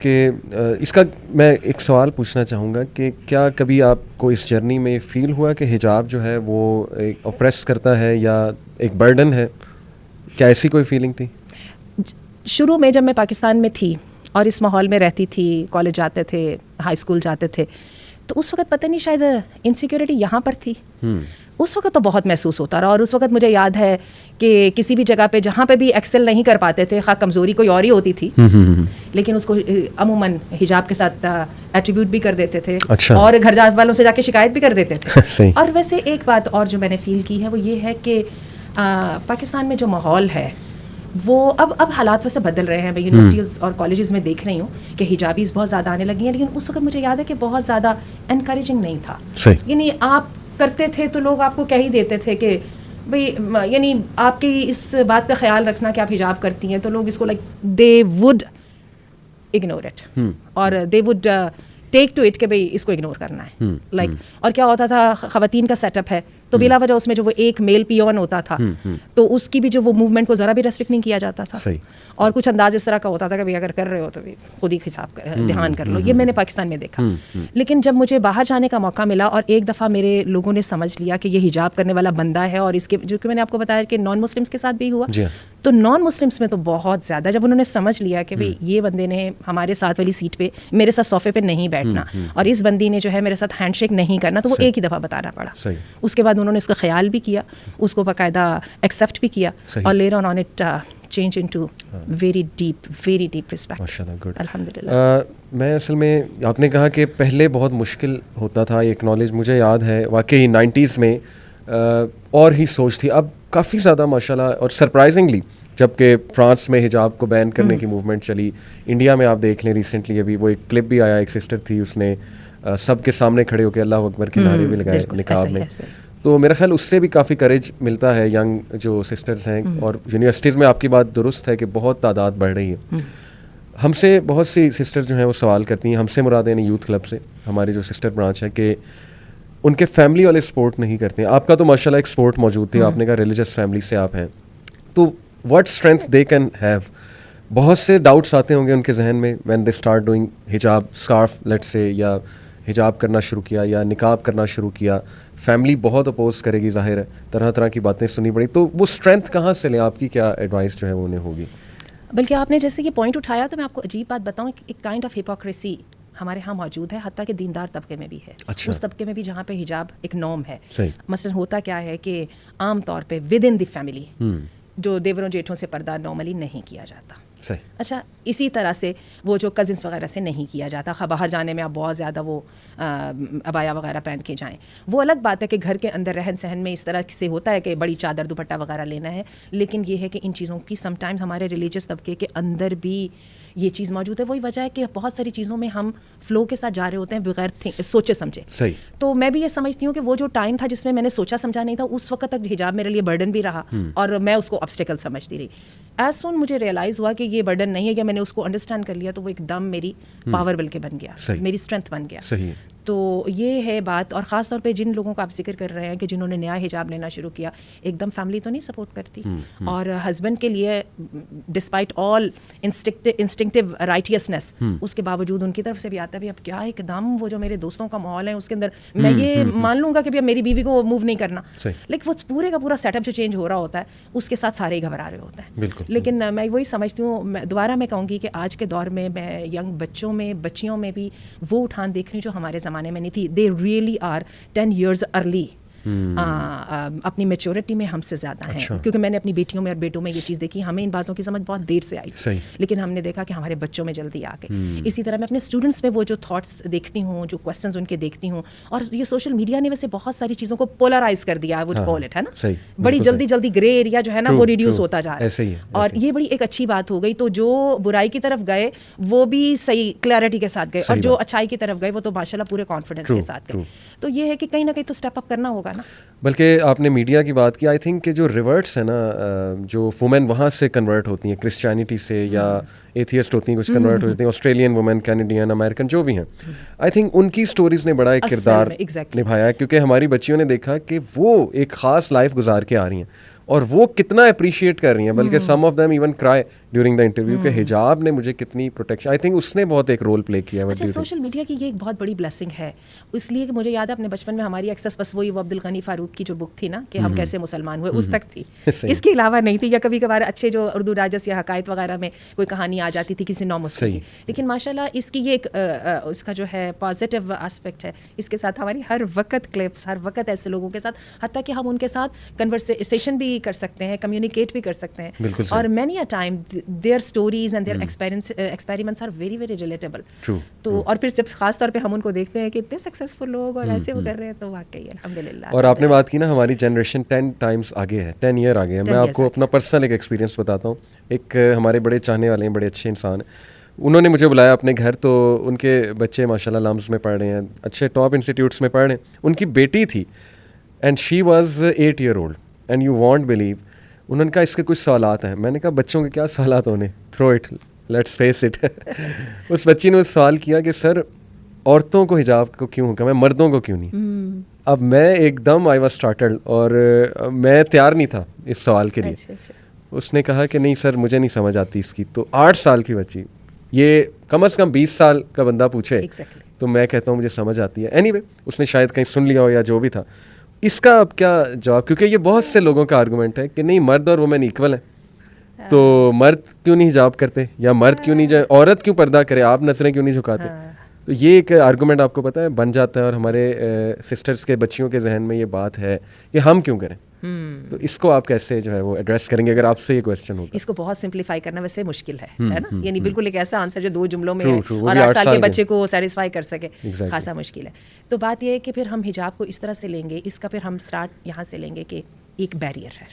कि इसका मैं एक सवाल पूछना चाहूँगा कि क्या कभी आपको इस जर्नी में फ़ील हुआ कि हिजाब जो है वो एक ऑप्रेस करता है या एक बर्डन है? क्या ऐसी कोई फीलिंग थी? शुरू में जब मैं पाकिस्तान में थी और इस माहौल में रहती थी, कॉलेज जाते थे, हाई स्कूल जाते थे, तो उस वक्त पता नहीं शायद इनसिक्योरिटी यहाँ पर थी। उस वक्त तो बहुत महसूस होता रहा। और उस वक्त मुझे याद है कि किसी भी जगह पे जहाँ पे भी एक्सेल नहीं कर पाते थे, खा कमज़ोरी कोई और ही होती थी, लेकिन उसको अमूमन हिजाब के साथ एट्रीब्यूट भी कर देते थे। अच्छा। और घर जाने वालों से जाके शिकायत भी कर देते थे। सही। और वैसे एक बात और जो मैंने फ़ील की है वो ये है कि पाकिस्तान में जो माहौल है वो अब हालात वैसे बदल रहे हैं। मैं यूनिवर्सिटीज़ और कॉलेजेस में देख रही हूँ कि हिजाबीज़ बहुत ज़्यादा आने लगी हैं, लेकिन उस वक्त मुझे याद है कि बहुत ज़्यादा एनकरेजिंग नहीं था। यानी आप करते थे तो लोग आपको कह ही देते थे कि भाई, यानी आपकी इस बात का ख्याल रखना कि आप हिजाब करती हैं, तो लोग इसको like they would ignore it और they would take to it कि भाई इसको इग्नोर करना है लाइक। और क्या होता था, ख़वातीन का सेटअप है तो बिला वजह उसमें जो वो एक मेल पियोन होता था तो उसकी भी जो वो मूवमेंट को ज़रा भी रेस्ट्रिक्ट नहीं किया जाता था। सही। और कुछ अंदाज इस तरह का होता था कि भाई अगर कर रहे हो तो भी खुद ही हिसाब कर ध्यान कर लो। ये मैंने पाकिस्तान में देखा। लेकिन जब मुझे बाहर जाने का मौका मिला और एक दफ़ा मेरे लोगों ने समझ लिया कि ये हिजाब करने वाला बंदा है, और इसके जो कि मैंने आपको बताया कि नॉन मुस्लिम्स के साथ भी हुआ, तो नॉन मुस्लिम्स में तो बहुत ज़्यादा जब उन्होंने समझ लिया कि भाई ये बंदे ने हमारे साथ वाली सीट पे मेरे साथ सोफे पे नहीं बैठना और इस बंदी ने जो है मेरे साथ हैंडशेक नहीं करना, तो वो एक ही दफ़ा बताना पड़ा। उसके बाद उन्होंने उसका ख्याल भी किया, उसको बाकायदा एक्सेप्ट भी किया और later on it change into very deep respect. माशाल्लाह, गुड, अल्हम्दुलिल्लाह। मैं असल में आपने कहा कि पहले बहुत मुश्किल होता था एक नॉलेज, मुझे याद है वाकई 90s में और ही सोच थी। अब काफ़ी ज़्यादा माशाल्लाह, और सरप्राइजिंगली जबकि फ्रांस में हिजाब को बैन करने की मूवमेंट चली, इंडिया में आप देख लें रिसेंटली अभी वो एक क्लिप भी आया, एक सिस्टर थी उसने सबके सामने खड़े होकर अल्लाह अकबर के नारे भी लगाए निकाब में। तो मेरा ख्याल उससे भी काफ़ी करेज मिलता है यंग जो सिस्टर्स हैं। और यूनिवर्सिटीज़ में आपकी बात दुरुस्त है कि बहुत तादाद बढ़ रही है। हमसे बहुत सी सिस्टर्स जो हैं वो सवाल करती हैं, हमसे मुराद यानी यूथ क्लब से, हमारी जो सिस्टर ब्रांच है, कि उनके फैमिली वाले सपोर्ट नहीं करते हैं। आपका तो माशाल्लाह एक सपोर्ट मौजूद थी, आपने कहा रिलीजियस फैमिली से आप हैं, तो what strength they can have. बहुत से डाउट्स आते होंगे उनके जहन में व्हेन दे स्टार्ट डूइंग हिजाब, स्कार्फ लेट्स से, या हिजाब करना शुरू किया या निकाब करना शुरू किया, फैमिली बहुत अपोज करेगी, जाहिर है, तरह तरह की बातें सुनी पड़ी, तो वो स्ट्रेंथ कहाँ से लें? आपकी क्या एडवाइस जो है वो उन्हें होगी? बल्कि आपने जैसे कि पॉइंट उठाया तो मैं आपको अजीब बात बताऊं, एक काइंड ऑफ हिपोक्रेसी हमारे यहाँ मौजूद है, हत्ता कि दीनदार तबके में भी है। अच्छा। उस तबके में भी जहाँ पे हिजाब एक नॉर्म है। मसलन होता क्या है कि आम तौर पे विद इन द फैमिली जो देवरों जेठों से पर्दा नॉर्मली नहीं किया जाता। सही। अच्छा, इसी तरह से वो जो कज़िन्स वगैरह से नहीं किया जाता। बाहर जाने में आप बहुत ज़्यादा वो अबाया वगैरह पहन के जाएं, वो अलग बात है कि घर के अंदर रहन सहन में इस तरह से होता है कि बड़ी चादर दुपट्टा वगैरह लेना है, लेकिन ये है कि इन चीज़ों की समटाइम्स हमारे रिलीजियस तबके के अंदर भी ये चीज़ मौजूद है। वही वजह है कि बहुत सारी चीज़ों में हम फ़्लो के साथ जा रहे होते हैं बगैर सोचे समझे। सही। तो मैं भी ये समझती हूँ कि वो जो टाइम था जिसमें मैंने सोचा समझा नहीं था, उस वक्त तक हिजाब मेरे लिए बर्डन भी रहा और मैं उसको ऑब्स्टेकल समझती रही। एज सून मुझे रियलाइज़ हुआ कि ये बर्डन नहीं है, कि मैंने उसको अंडरस्टैंड कर लिया, तो वो एकदम मेरी पावर बन के बन गया, मेरी स्ट्रेंथ बन गया। सही। तो ये है बात। और ख़ास तौर पे जिन लोगों का आप जिक्र कर रहे हैं कि जिन्होंने नया हिजाब लेना शुरू किया, एकदम फैमिली तो नहीं सपोर्ट करती, और हस्बैंड के लिए डिस्पाइट ऑल इंस्टिंक्टिव राइटियसनेस, उसके बावजूद उनकी तरफ से भी आता है, अब क्या एकदम वो जो मेरे दोस्तों का माहौल है उसके अंदर मैं ये मान लूँगा कि भैया मेरी बीवी को मूव नहीं करना, लेकिन वो पूरे का पूरा सेटअप जो चेंज हो रहा होता है उसके साथ सारे ही घबरा रहे होते हैं। लेकिन मैं वही समझती हूँ, दोबारा मैं कहूँगी कि आज के दौर में मैं यंग बच्चों में, बच्चियों में भी वो उठान देख रही जो हमारे ज़माने में नहीं थी। They really are 10 years early अपनी मेच्योरिटी में हमसे ज़्यादा हैं। अच्छा। क्योंकि मैंने अपनी बेटियों में और बेटों में ये चीज़ देखी, हमें इन बातों की समझ बहुत देर से आई, लेकिन हमने देखा कि हमारे बच्चों में जल्दी आ गई। इसी तरह मैं अपने स्टूडेंट्स में वो जो थॉट्स देखती हूँ, जो क्वेश्चंस उनके देखती हूँ, और ये सोशल मीडिया ने वैसे बहुत सारी चीज़ों को पोलराइज कर दिया, वो कॉल इट है ना, बड़ी जल्दी जल्दी ग्रे एरिया जो है ना वो रिड्यूस होता जा रहा है, और ये बड़ी एक अच्छी बात हो गई। तो जो बुराई की तरफ गए वो भी सही क्लैरिटी के साथ गए, और जो अच्छाई की तरफ गए वो तो माशाल्लाह पूरे कॉन्फिडेंस के साथ गए। तो ये है कि कहीं ना कहीं तो स्टेप अप करना होगा ना। बल्कि आपने मीडिया की बात की, आई थिंक कि जो रिवर्ट्स है ना, जो वुमेन वहाँ से कन्वर्ट होती हैं क्रिश्चियनिटी से, या एथियस्ट होती हैं कुछ कन्वर्ट होती हैं, ऑस्ट्रेलियन वुमेन, कैनेडियन, अमेरिकन जो भी हैं, आई थिंक उनकी स्टोरीज़ ने बड़ा एक किरदार निभाया है, क्योंकि हमारी बच्चियों ने देखा कि वो एक ख़ास लाइफ गुजार के आ रही हैं और वो कितना अप्रिशिएट कर रही हैं, बल्कि some of them even cry during the interview कि हिजाब ने मुझे कितनी प्रोटेक्शन, आई थिंक उसने बहुत एक रोल प्ले किया है। अच्छा, सोशल मीडिया की ये एक बहुत बड़ी ब्लेसिंग है, इसलिए कि मुझे याद है अपने बचपन में हमारी एक्सेस बस वही वो अब्दुल गनी फारूक की जो बुक थी ना कि हम कैसे मुसलमान हुए, उस तक थी, इसके अलावा नहीं थी। या कभी कभार अच्छे जो उर्दू डाइजेस्ट या हकायत वगैरह में कोई कहानी आ जाती थी किसी नौ मुस्लिम की, लेकिन माशाल्लाह इसकी ये एक उसका जो है पॉजिटिव एस्पेक्ट है, इसके साथ हमारी हर वक्त क्लिप्स, हर वक्त ऐसे लोगों के साथ, हत्ता कि हम उनके साथ कन्वर्सेशन भी कर सकते हैं, कम्युनिकेट भी कर सकते हैं, और many a time their stories and their experiments are very very relatable. तो और फिर जब खास तौर पे हम उनको देखते हैं कि इतने सक्सेसफुल लोग और ऐसे वो कर रहे हैं, तो वाकई अल्हम्दुलिल्लाह। और आपने बात की ना हमारी जनरेशन 10 टाइम्स आगे है, 10 ईयर आगे है। मैं आपको अपना पर्सनल एक एक्सपीरियंस बताता हूँ। एक हमारे बड़े चाहने वाले हैं, बड़े अच्छे इंसान हैं, उन्होंने मुझे बुलाया अपने घर, तो उनके बच्चे माशाल्लाह लम्स में पढ़ रहे हैं, अच्छे टॉप इंस्टीट्यूट्स में पढ़ रहे हैं। उनकी बेटी थी and she was 8 year old and you won't believe, उन्होंने कहा इसके कुछ सवालात हैं। मैंने कहा बच्चों के क्या सवालात होने, throw it, let's face it. उस बच्ची ने सवाल किया कि सर औरतों को हिजाब को क्यों होगा, मैं मर्दों को क्यों नहीं। अब मैं एकदम आई वाज स्टार्टल्ड और मैं तैयार नहीं था इस सवाल के लिए। उसने कहा कि नहीं सर मुझे नहीं समझ आती इसकी। तो 8 साल की बच्ची, ये कम से कम 20 साल का बंदा पूछे तो मैं कहता हूँ मुझे समझ आती है। एनीवे, उसने शायद कहीं सुन लिया हो या जो भी था। इसका अब क्या जवाब, क्योंकि ये बहुत से लोगों का आर्गूमेंट है कि नहीं मर्द और वुमेन इक्वल है, तो मर्द क्यों नहीं हिजाब करते, या मर्द क्यों नहीं जाए, औरत क्यों पर्दा करे, आप नजरें क्यों नहीं झुकाते। तो ये एक आर्गूमेंट आपको पता है बन जाता है, और हमारे सिस्टर्स के बच्चियों के जहन में ये बात है कि हम क्यों करें। तो इसको आप कैसे जो है वो एड्रेस करेंगे अगर आपसे ये क्वेश्चन होगा? इसको बहुत सिंप्लीफाई करना वैसे मुश्किल है ना, यानी बिल्कुल एक ऐसा आंसर जो 2 जुमलों में है और 8 साल के बच्चे को सेटिस्फाई कर सके, खासा मुश्किल है। तो बात ये है कि फिर हम हिजाब को इस तरह से लेंगे, इसका फिर हम स्टार्ट यहाँ से लेंगे कि एक बैरियर है।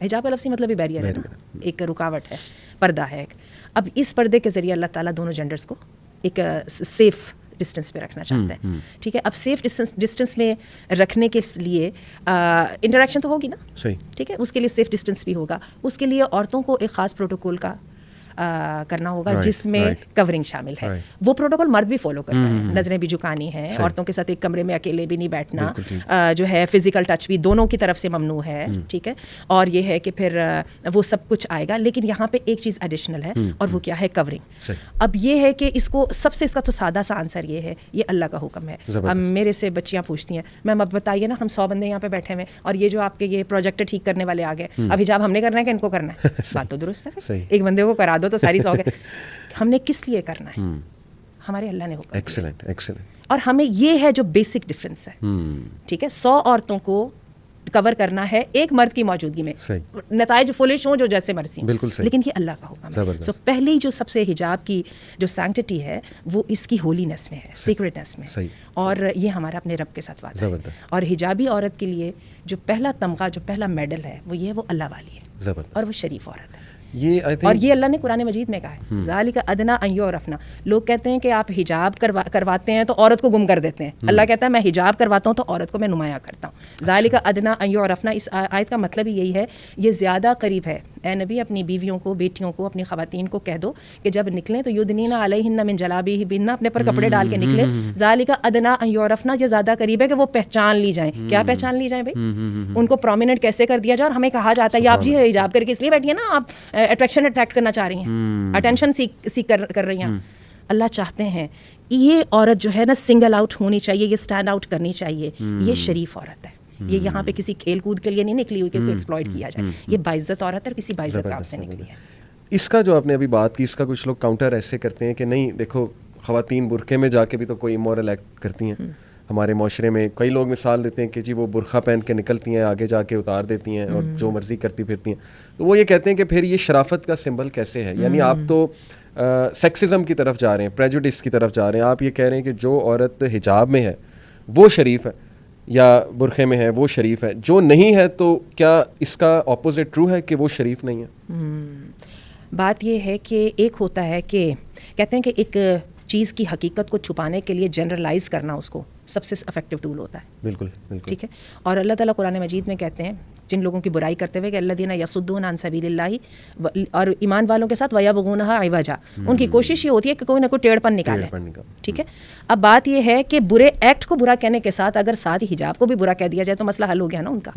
हिजाब का लफ्ज़ी मतलब ही बैरियर है ना, एक रुकावट है, पर्दा है। अब इस पर्दे के ज़रिए अल्लाह ताला दोनों जेंडर्स को एक सेफ डिस्टेंस पे रखना चाहते हैं, ठीक है। अब सेफ डिस्टेंस में रखने के लिए इंटरेक्शन तो होगी ना, सही, ठीक है, उसके लिए सेफ डिस्टेंस भी होगा। उसके लिए औरतों को एक ख़ास प्रोटोकॉल का करना होगा जिसमें कवरिंग शामिल है। वो प्रोटोकॉल मर्द भी फॉलो कर रहे हैं, नजरें भी झुकानी है, औरतों के साथ एक कमरे में अकेले भी नहीं बैठना, जो है फिजिकल टच भी दोनों की तरफ से ममनू है, ठीक है। और ये है कि फिर वो सब कुछ आएगा, लेकिन यहाँ पे एक चीज़ एडिशनल है और वो क्या है, कवरिंग। अब ये है कि इसको सबसे, इसका तो सादा सा आंसर ये है, ये अल्लाह का हुक्म है। अब मेरे से बच्चियाँ पूछती हैं, मैम अब बताइए ना, हम 100 बंदे यहाँ पे बैठे हुए और ये जो आपके ये प्रोजेक्टर ठीक करने वाले आ गए, अब हिजाब हमने करना है कि इनको करना है? बात तो दुरुस्त है, एक बंदे को करा दो तो सारी 100 हमने किस लिए करना है? हमारे अल्लाह ने हुक्म। Excellent, excellent. और हमें ये है जो बेसिक डिफरेंस है, ठीक है। 100 औरतों को कवर करना है एक मर्द की मौजूदगी में, नताइज फुलिश हो जो जैसे मर्जी, बिल्कुल सही, लेकिन ये अल्लाह का हुक्म है। सो पहली जो सबसे हिजाब की जो सैंक्टिटी है वो इसकी होलीनेस में है, सीक्रेटनेस में, और ये हमारा अपने रब के साथ वादा है। और हिजाबी औरत के लिए जो पहला तमगा, जो पहला मेडल है वो ये है, वो अल्लाह वाली है और वो शरीफ औरत है। और ये अल्लाह ने कुरान मजीद में कहा है, ज़ालिका अदना अन युरफ़ना। लोग कहते हैं कि आप हिजाब करवाते हैं तो औरत को गुम कर देते हैं। अल्लाह कहता है मैं हिजाब करवाता हूँ तो औरत को मैं नुमाया करता हूँ। ज़ालिका अदना अन युरफ़ना, इस आयत का मतलब ही यही है, ये ज़्यादा करीब है। ए नबी, अपनी बीवियों को, बेटियों को, अपनी ख़वातीन को कह दो कि जब निकलें तो युदनीना अलैहिन्ना मिन जलाबिबिन्ना, अपने पर कपड़े डाल के निकले। ज़ालिका अदना अन युरफ़ना, ये ज़्यादा करीब है कि वो पहचान ली जाए। क्या पहचान ली जाए भाई? उनको प्रोमिनेंट कैसे कर दिया जाए? और हमें कहा जाता है आप जी हिजाब करके इसलिए बैठी है ना, आप अट्रैक्शन अट्रैक्ट करना चाह रही हैं, अटेंशन सीख कर रही हैं। अल्लाह चाहते हैं ये औरत जो है ना सिंगल आउट होनी चाहिए, ये स्टैंड आउट करनी चाहिए, ये शरीफ औरत है। ये यहाँ पे किसी खेल कूद के लिए नहीं निकली हुई कि इसको एक्सप्लॉइट किया जाए, ये बाइज्जत औरत है, किसी बाइज्जत काम से निकली है। इसका जो आपने अभी बात की, इसका कुछ लोग काउंटर ऐसे करते हैं कि नहीं देखो, ख़वातीन बुरखे में जाके भी तो कोई इमोरल एक्ट करती हैं। हमारे माशरे में कई लोग मिसाल देते हैं कि जी वो बुरखा पहन के निकलती हैं, आगे जाके उतार देती हैं और जो मर्जी करती फिरती हैं। तो वो ये कहते हैं कि फिर ये शराफत का सिंबल कैसे है? यानी आप तो सेक्सिज्म की तरफ जा रहे हैं, प्रेजुडिस की तरफ जा रहे हैं। आप ये कह रहे हैं कि जो औरत हिजाब में है वो शरीफ है, या बुरखे में है वो शरीफ है, जो नहीं है तो क्या इसका ऑपोजिट ट्रू है कि वो शरीफ नहीं है? बात ये है कि एक होता है कि कहते हैं कि एक चीज़ की हकीकत को छुपाने के लिए जनरलाइज करना उसको, सबसे इफेक्टिव टूल होता है। बिल्कुल बिल्कुल। ठीक है। और अल्लाह ताला कुरान मजीद में कहते हैं जिन लोगों की बुराई करते हुए कि अल्लज़ीना यसुद्दून अन सबीलिल्लाहि, और ईमान वालों के साथ वयबगूनहा इवजा, उनकी कोशिश ये होती है कि कोई ना कोई टेढ़पन निकाले। ठीक है। अब बात ये है कि बुरे एक्ट को बुरा कहने के साथ अगर साथ ही हिजाब को भी बुरा कह दिया जाए तो मसला हल हो गया ना उनका।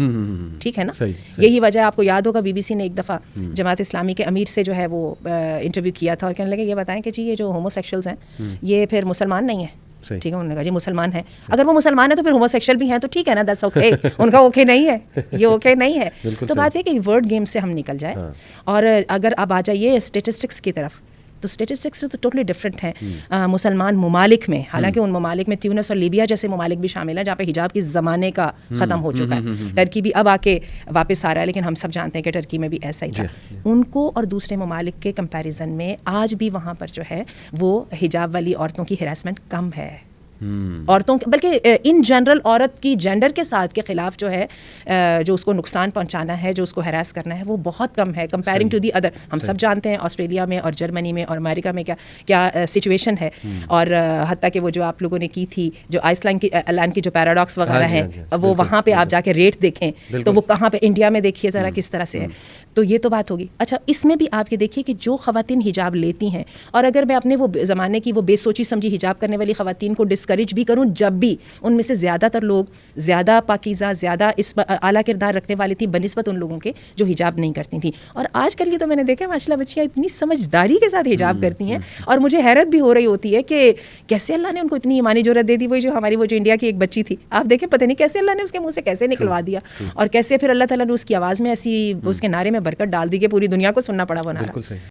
ठीक है ना। यही वजह, आपको याद होगा BBC ने एक दफ़ा जमात इस्लामी के अमीर से जो है वो इंटरव्यू किया था और कहने लगे ये बताएं कि जी ये जो होमोसेक्सुअल्स हैं ये फिर मुसलमान नहीं है। ठीक है। उन्होंने कहा जी मुसलमान है, अगर वो मुसलमान है तो फिर होमोसेक्सुअल भी हैं तो ठीक है ना, दैट्स ओके। उनका ओके नहीं है, ये ओके नहीं है। तो बात है कि वर्ड गेम से हम निकल जाए। और अगर अब आ जाइए स्टेटिस्टिक्स की तरफ, तो स्टेटिस्टिक्स तो टोटली डिफरेंट हैं मुसलमान ममालिक में। हालांकि उन ममालिक में ट्यूनिस और लीबिया जैसे ममालिक भी शामिल हैं जहाँ पे हिजाब की ज़माने का ख़त्म हो चुका है। टर्की भी अब आके वापस आ रहा है, लेकिन हम सब जानते हैं कि टर्की में भी ऐसा ही था। उनको और दूसरे ममालिक के कंपैरिजन में आज भी वहाँ पर जो है वो हिजाब वाली औरतों की हिरासमेंट कम है। औरतों, बल्कि इन जनरल औरत की जेंडर के साथ के खिलाफ जो है जो उसको नुकसान पहुंचाना है, जो उसको हैरास करना है, वो बहुत कम है कंपेयरिंग टू दी अदर। हम सब जानते हैं ऑस्ट्रेलिया में और जर्मनी में और अमेरिका में क्या क्या सिचुएशन है। और हत्ता कि वो जो आप लोगों ने की थी जो आइसलैंड की जो पैराडॉक्स वगैरह हैं, वो वहाँ पे आप जाके रेट देखें तो वो कहाँ पे, इंडिया में देखिए ज़रा किस तरह से है। तो ये तो बात होगी। अच्छा, इसमें भी आप ये देखिए कि जो ख़वातीन हिजाब लेती हैं, और अगर मैं अपने वो ज़माने की वो बेसोची समझी हिजाब करने वाली ख़वातीन को डिस्करेज भी करूं, जब भी उनमें से ज़्यादातर लोग ज़्यादा पाकीज़ा, ज़्यादा इस आला किरदार रखने वाली थी बनिस्बत उन लोगों के जो हिजाब नहीं करती थी। और आजकल की तो मैंने देखा माशाल्लाह बच्चियाँ इतनी समझदारी के साथ हिजाब करती हैं, और मुझे हैरत भी हो रही होती है कि कैसे अल्लाह ने उनको इतनी ईमानी ज़रूरत दे दी। वही जो हमारी वो जो इंडिया की एक बच्ची थी, आप देखें पता नहीं कैसे अल्लाह ने उसके मुँह से कैसे निकलवा दिया, और कैसे फिर अल्लाह ताला ने उसकी आवाज़ में ऐसी उसके नारे में बरकत डाल दी कि पूरी दुनिया को सुनना पड़ा वो नारा।